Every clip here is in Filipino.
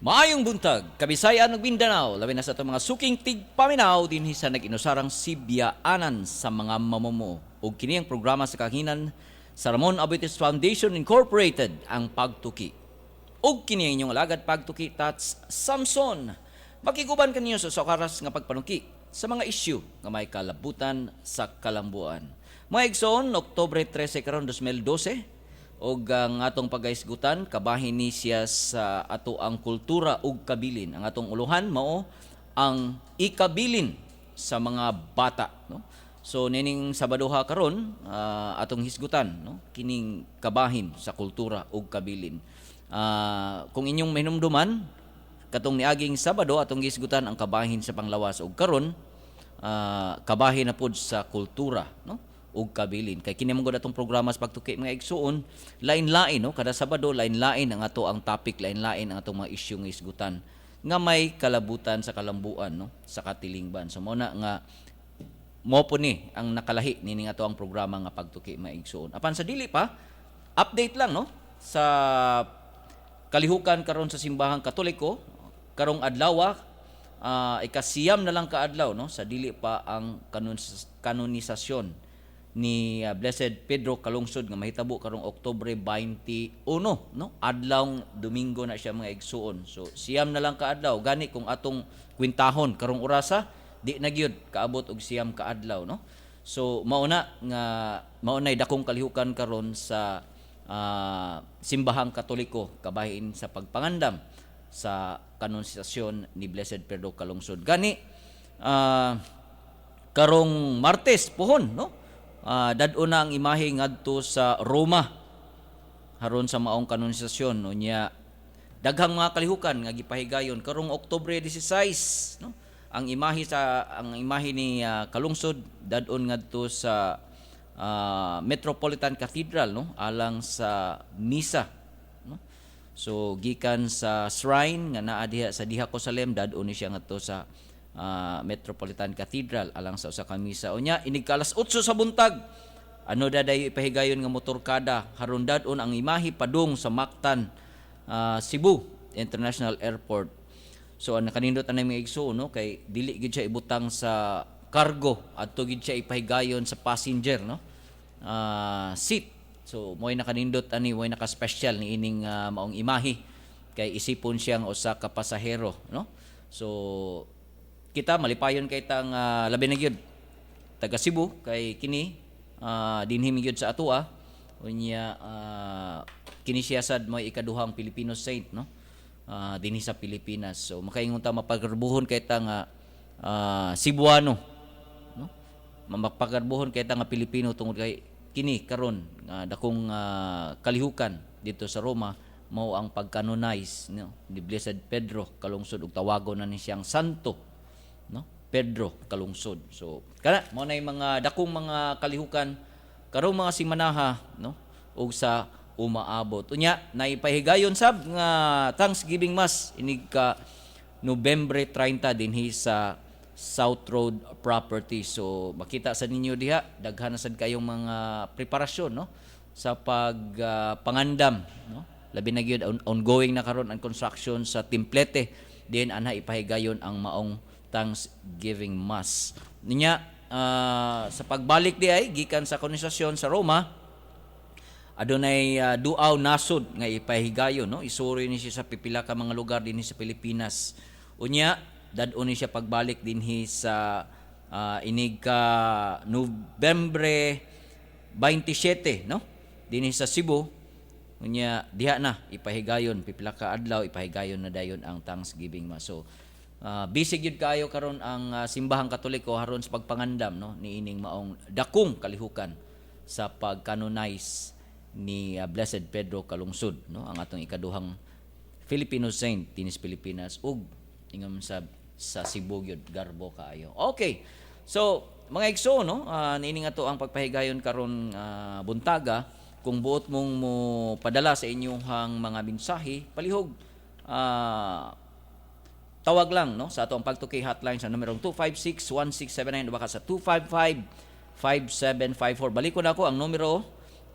Maayong buntag, Kabisayan ug Mindanao, labi na sa itong mga suking tigpaminaw din sa nag-inusarang sibyaanan sa mga mamomo. Ug kini ang programa sa kahinan sa Ramon Abutis Foundation Incorporated, ang Pagtuki. Ug kini ang inyong alagad Pagtuki Tats Samson. Makiguban kaninyo sa sokaras nga pagpanuki sa mga isyu nga may kalabutan sa kalambuan. Mga igsoon, Oktubre 13 karon 2012, og ang atong pagaisgutan kabahin ni siya sa ato ang kultura ug kabilin. Ang atong uluhan mao ang ikabilin sa mga bata, no? So nining Sabadoha karon atong hisgutan, no, kining kabahin sa kultura ug kabilin. Kung inyong mahinumduman katong niaging Sabado atong hisgutan ang kabahin sa panglawas ug karon kabahin na pud sa kultura, no, ug kabilin. Kay kini mong atong programa sa Pagtuki mga igsuon, lain-lain, no, kada Sabado lain-lain ang ato ang topic, lain-lain ang atong mga isyu nga isgutan nga may kalabutan sa kalambuan, no, sa katilingban. So mao na nga mo po ni ang nakalahi nining ato ang programa nga Pagtuki mga igsuon. Apan sa dili pa, update lang, no, sa kalihukan karon sa simbahang Katoliko karong adlaw, ikasiyam na lang ka adlaw, no, sa dili pa ang kanonisasyon ni Blessed Pedro Calungsod nga mahitabo karong Oktubre 21, no, adlaw Domingo na siya mga igsuon. So siyam na lang ka adlaw gani kung atong kwintahon karong orasa di na gyud kaabot og siyam ka adlaw, no. So mauna dakong kalihukan karon sa simbahang Katoliko kabahin sa pagpangandam sa kanonisasyon ni Blessed Pedro Calungsod. Gani karong Martes pohon, no, dadon na ang imahe ngadto sa Roma haron sa maong kanonisasyon. Unya daghang mga kalihukan nga gipahigayon karong Oktubre 16, no, ang imahe ni Calungsod dadon ngadto sa Metropolitan Cathedral, no, alang sa misa, no. So gikan sa shrine nga naa diha sa Jerusalem dadon ni siya ngadto sa Metropolitan Cathedral alang sa usa ka misa. Unya inig alas 8 sa buntag ano daday ipahigayon nga motorkada haron dadon ang imahe padung sa Mactan, Cebu International Airport. So ang nakanindot anay mga igsoon, no, kay dili gid siya ibutang sa cargo adto gid siya ipahigayon sa passenger, no, seat. So mo'y nakanindot ani, mo'y naka-special ni ining maong imahe kay isipon siyang usa ka pasahero, no. So kita malipayon kay tang labi na gyud taga Cebu kay kini dinhi mi gyud sa atoa. Unya kini siya sad mo'y ikaduhang Filipino saint, no, dinhi sa Pilipinas. So makaingon ta mapagarbuhon kay ta nga Cebuano, no, mapagarbuhon kay ta nga Pilipino tungod kay kini karon dakong kalihukan dito sa Roma mao ang pagkanonize, no, ni Blessed Pedro Calungsod ug tawagon na ni siyang santo, no, Pedro Calungsod. So kana mao nay mga dakong mga kalihukan karong mga simanaha, no, ug sa umaabot. Unya naipahigayon sab nga Thanksgiving Mass inig ka Nobyembre 30 dinhi sa South Road Property. So makita sa ninyo diha daghan na sad kayong mga preparasyon, no, sa pangandam, no, labi na gyud ongoing na karon ang construction sa Timplete din anha ipahigayon ang maong Thanksgiving Mass. Ninya sa pagbalik di ay gikan sa kanonisasyon sa Roma adunay duaw nasod nga ipahigayon, no, isuri ni siya sa pipila ka mga lugar dinhi sa Pilipinas. Unya dadon ni siya pagbalik dinhi sa inig ka Nobyembre 27, no, dinhi sa Cebu. Unya diha na ipahigayon pipila ka adlaw ipahigayon na dayon ang Thanksgiving Mass. So busy gyud kaayo karon ang simbahang Katoliko haron sa pagpangandam, no, ni ining maong dakong kalihukan sa pagcanonize ni Blessed Pedro Calungsod, no, ang atong ikaduhang Filipino saint dinhi sa Pilipinas ug ingam sa Cebu gyud garbo kaayo. Okay. So mga igsoon, no, niini nga to ang pagpahigayon karon buntaga. Kung buot mong mo padala sa inyong mga mensahe, palihog tawag lang, no, sa ato ang Pagtuki hotline sa numerong 256-1679 o baka sa 255-5754. Balik ko na ako ang numero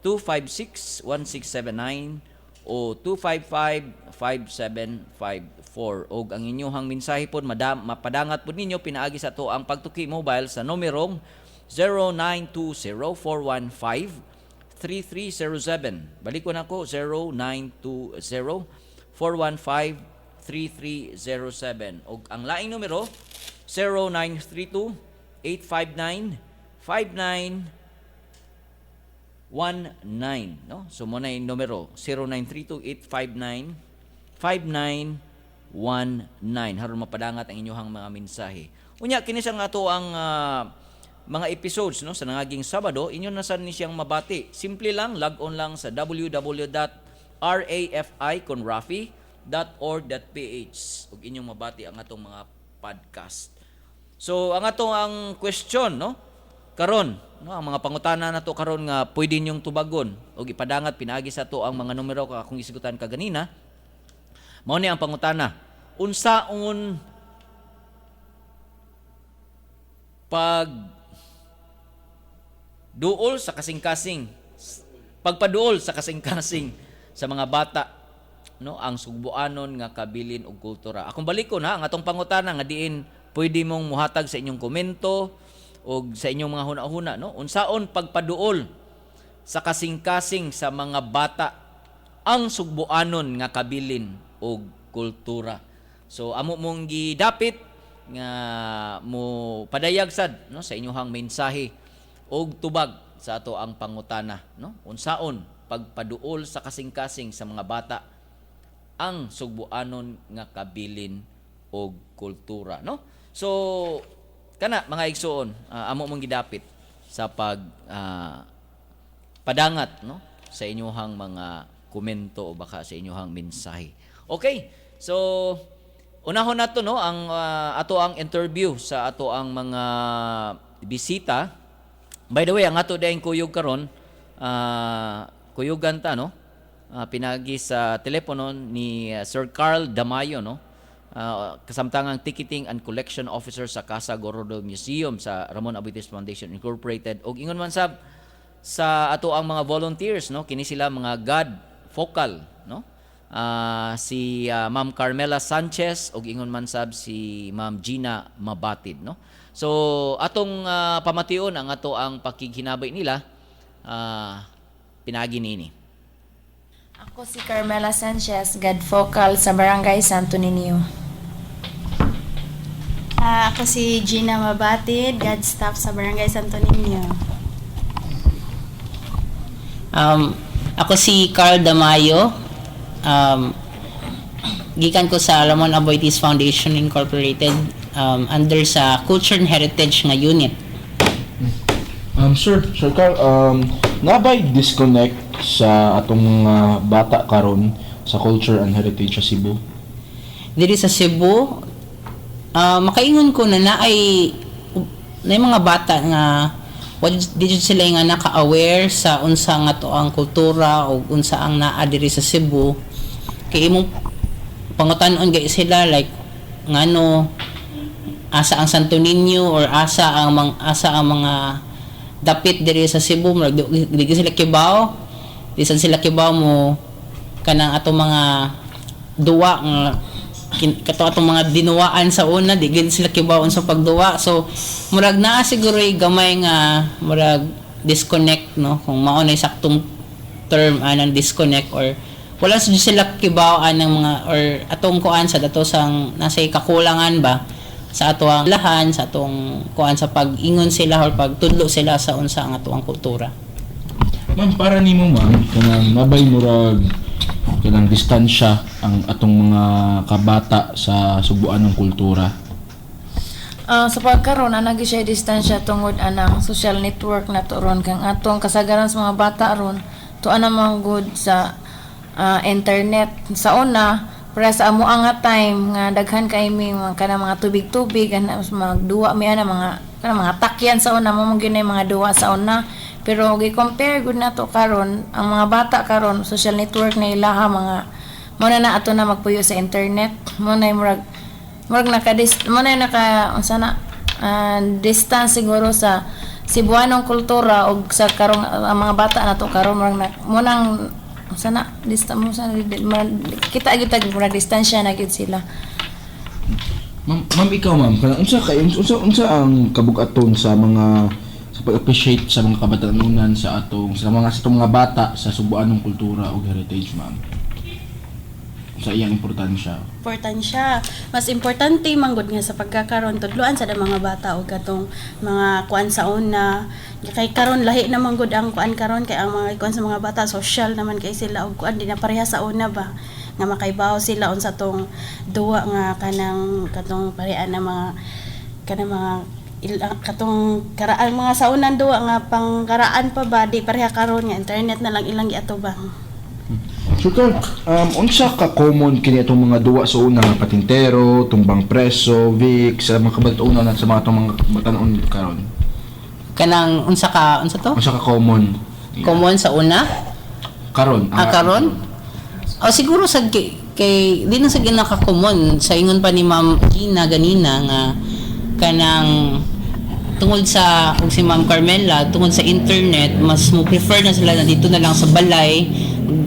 256-1679 o 255-5754. Og ang inyong mensahe pod mapadangat pod ninyo pinaagi sa to ang pagtuki mobile sa numerong 0920-415-3307. Balik ko na ko, 0920-415-3307. Og ang laing numero 0932-859-5919, no? So mo na yung numero 0932-859-5919 haron mapadangat ang inyong mga mensahe. Unya kini sa ato ang mga episodes, no, sa nangaging Sabado, inyo nasan ni siyang mabati. Simple lang, log on lang sa www.raficonrafi.org.ph ug inyong mabati ang atong mga podcast. So ang atong ang question, no, karon, no, ang mga pangutana nato karon nga pwede ninyong tubagon ug ipadangat pinaagi sa to ang mga numero ka akong isigutan kaganina. Mao ni ang pangutana. Unsaon pagpaduol sa kasing-kasing sa mga bata, no, ang sugbuanon nga kabilin ug kultura. Akong balikon ha ang atong pangutana nga diin pwede mong muhatag sa inyong komento o sa inyong mga huna-huna, no? Unsaon pagpaduol sa kasing-kasing sa mga bata ang sugbuanon nga kabilin ug kultura. So amo mong gidapit nga mo padayag sad, no, sa inyong mensahe og tubag sa ato ang pangutana, no? Unsaon pagpaduol sa kasing-kasing sa mga bata ang sugbuanon nga kabilin og kultura, no? So kana mga igsoon, amo mong gidapit sa padangat, no, sa inyong mga komento o baka sa inyong mensahe. Okay. So unahon nato, no, ang ato ang interview sa ato ang mga bisita. By the way, ang ato daing kuyog karon, kuyugan ta, no? Pinagi sa telepono ni Sir Carl Damayo, no? Kasamtangang Ticketing and Collection Officer sa Casa Gorodo Museum sa Ramon Abutis Foundation Incorporated. Og ingon man sa ato ang mga volunteers, no? Kini sila mga God Focal, no? Si Ma'am Carmela Sanchez og ingon man sab si Ma'am Gina Mabatid, no? So atong pamation ang ato ang pakighinabay nila, pinagi nini. Ako si Carmela Sanchez, God Focal sa Barangay Santo Niño. Ako si Gina Mabatid, God Staff sa Barangay Santo Niño. Ako si Carl Damayo, gikan ko sa Ramon Aboitiz Foundation Incorporated, under sa Culture and Heritage nga unit. Sir Carl, nabay disconnect sa atong mga bata karon sa Culture and Heritage sa Cebu? Diri sa Cebu, makaingon ko na naay mga bata nga di sila nga naka-aware sa unsa nga to ang kultura o unsa ang naa diri sa Cebu. Kay imong pangutan-on gay sila like ngano asa ang Santo Niño or asa ang mga dapit diri sa Cebu, di sila kibaw, di sila kibaw mo kanang ato mga duwa nga atong mga dinuwaan sa una, di gid sila kibaw sa pagduwa. So murag naa siguro gamay nga murag disconnect, no, kung mao na saktong term anang disconnect or wala sila kibawaan ng mga or atong kuan sa dato sang nasa kakulangan ba sa ato ang lahan, sa atong kuan sa pag-ingon sila or pagtudlo sila sa unsa ang ato ang kultura. Ma'am, para nimo ma'am, kanang nabay murag kanang distansya ang atong mga kabata sa subuan ng kultura. Sa pagkaroon, anang siya distansya tungod anang social network na to ron kang atong kasagaran sa mga bata ron to anang good sa internet. Sa una, para sa amo ang time nga daghan kay mi kana mga tubig-tubig ana magduwa mi ana mga takyan sa una mo gyud mga duwa sa una, pero gi-compare gud nato karon ang mga bata karon social network na ilaha mga mo na ato na magpuyo sa internet mo na murag naka unsa na distance siguro sa Cebuanong kultura og sa karong ang mga bata nato karon murag mo nang sana kita gyud tag mura distansya na gyud sila. Ma'am, ikaw ma'am, unsa ang kabug-aton sa pag-appreciate sa mga kabatanunan sa atong mga bata sa subuanong kultura ug heritage, ma'am? Sa iyang importansya. Importansya. Mas importante manggod nga sa pagkakaroon tudloan sa mga bata o katong mga kuan sa una. Kay karon lahi na manggod ang kuan karon kay ang mga kuan sa mga bata social naman kay sila og kuan di na pareha sa una ba nga makaibaw sila unsa tong duwa nga katong pareha na mga katong karaan mga saunan duwa nga pangkaraan pa ba di pareha karon nga internet na lang ilang giatubang. So, unsa ka common kini itong mga duwa sa una nga patintero, tumbang preso, Vic, sa mga kabatanunan at sa mga itong mga batanon karon? Kanang unsa to? Unsa ka common? Common sa una? Karon. Karon? Siguro sad kay di na sa ginaka-common sa ingon pa ni Ma'am Gina ganina nga kanang tungod sa si Ma'am Carmela tungod sa internet mas mo prefer na sila na dito na lang sa balay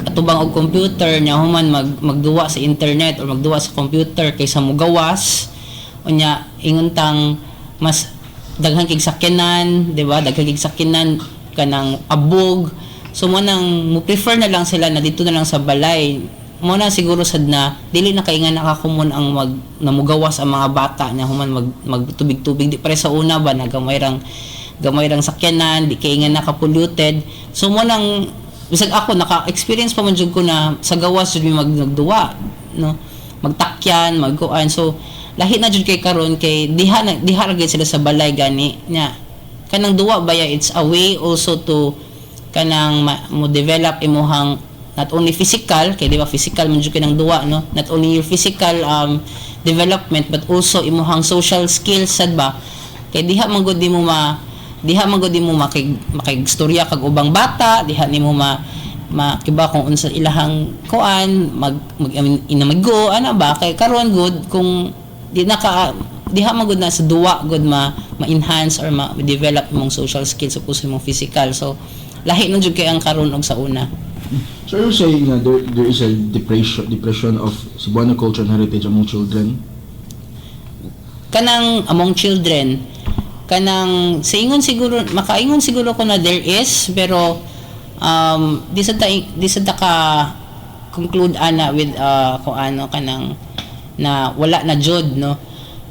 atubang og computer nya human magduwa sa internet or magduwa sa computer kaysa mo gawas unya ingon tang mas daghan kig sakyanan, di ba? Daghan kig sakyanan kanang abog. So mo nang mo prefer na lang sila na dito na lang sa balay. Mo na siguro sad na dili na kay nga nakakumon ang namugawas ang mga bata na human magtubig-tubig di pare sa una ba na gamay rang sakyanan, di kay nga naka-polluted. So mo nang bisag ako naka-experience pa man jud ko na sa gawas jud mi magduwa, no? Magtakyan, magkuan. So lahi na jud kay karon kay diha ra gyud sila sa balay gani nya kanang duwa baya it's a way also to kanang mo develop imuhang not only physical kay di ba physical man jud kanang duwa no not only your physical development but also imuhang social skills sad ba kay diha man gud di mo makigstorya kag ubang bata diha nimo makiba kung unsa ilahang kuan inamigo ana ba kay karon good kung diha man gud na sa duwa gud ma-enhance or ma-develop imong social skills o imong physical so lahi nun jud kay ang karon og sa una. So you're saying there is a depression of Cebuano culture and heritage among children? Kanang among children kanang makaingon siguro ko na there is pero di sa ka conclude ana with kung ano kanang na wala na jud no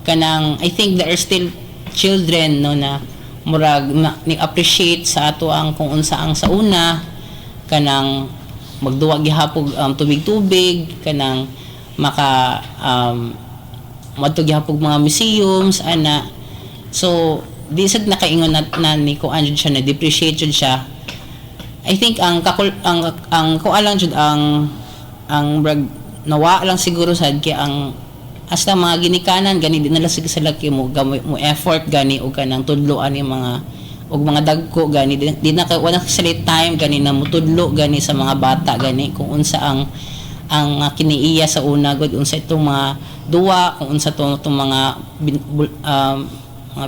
kanang I think there are still children no na murag ni appreciate sa ato ang kung unsa ang sa una kanang magduwa gihapog tubig-tubig kanang maka madto gihapog mga museums ana so di sad nakaingon na ni ko anjud siya na depreciate jud siya I think ang ko alang jud ang brag nawa lang siguro sad kay ang hasta mga ginikanan gani di nala sila kay mo effort gani og kanang tudloan ni mga og mga dagko gani di na wala sila time gani na mutudlo gani sa mga bata gani kung unsa ang kiniiya sa una gud unsa itong mga duwa kung unsa itong mga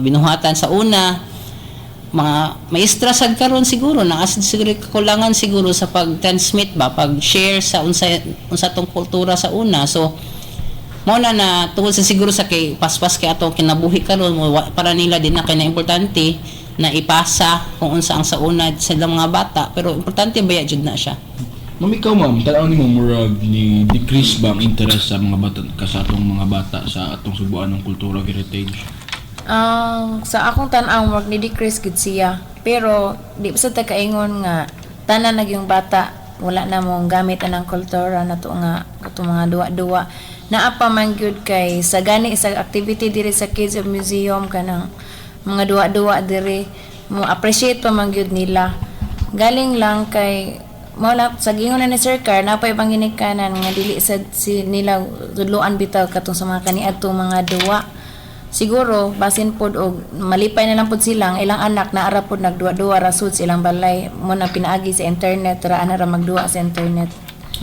binuhatan sa una mga maestra sad karon siguro na asad siguro kakulangan siguro sa pag-transmit ba pag-share sa unsa tong kultura sa una so mo na tungod sa siguro sa kay paspas kay ato kinabuhi karon para nila din na kay na importante na ipasa kung unsa ang sa una sa mga bata pero importante baya jud na siya. Ma'am, ikaw ma'am, tanaw ni mo murag ni decrease ba ang interest sa mga bata sa atong mga bata sa atong subuanong kultura heritage? Sa akong tan-aw wag ni decrease gid siya pero di sa ta kaingon nga tanan nagyong bata wala na mong gamit anang kultura na to nga kato mga duwa-duwa naa pa man gyud kay sa gani sa activity diri sa Kids of Museum kanang mga duwa-duwa diri mo appreciate pa man gyud nila galing lang kay mula sa gingon na ni Sir Car na pay panginikanan nga dili sa nila tudloan bitaw katong sa mga kaniadto mga duwa siguro basin pod og malipay na lang pod silang ilang anak na ara pod nagduwa-duwa rasud silang balay mo na pinaagi sa internet ra ana ra magduwa sa internet.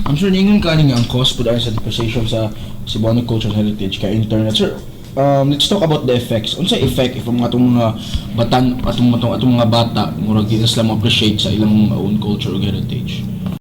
I'm sure ningon ka ani nga ang cause pod ay sa depreciation sa Cebuano culture and heritage kay internet sir. Let's talk about the effects. Unsa effect if ang atong mga atong mga bata murag di na sila mo appreciate sa ilang own culture ug heritage?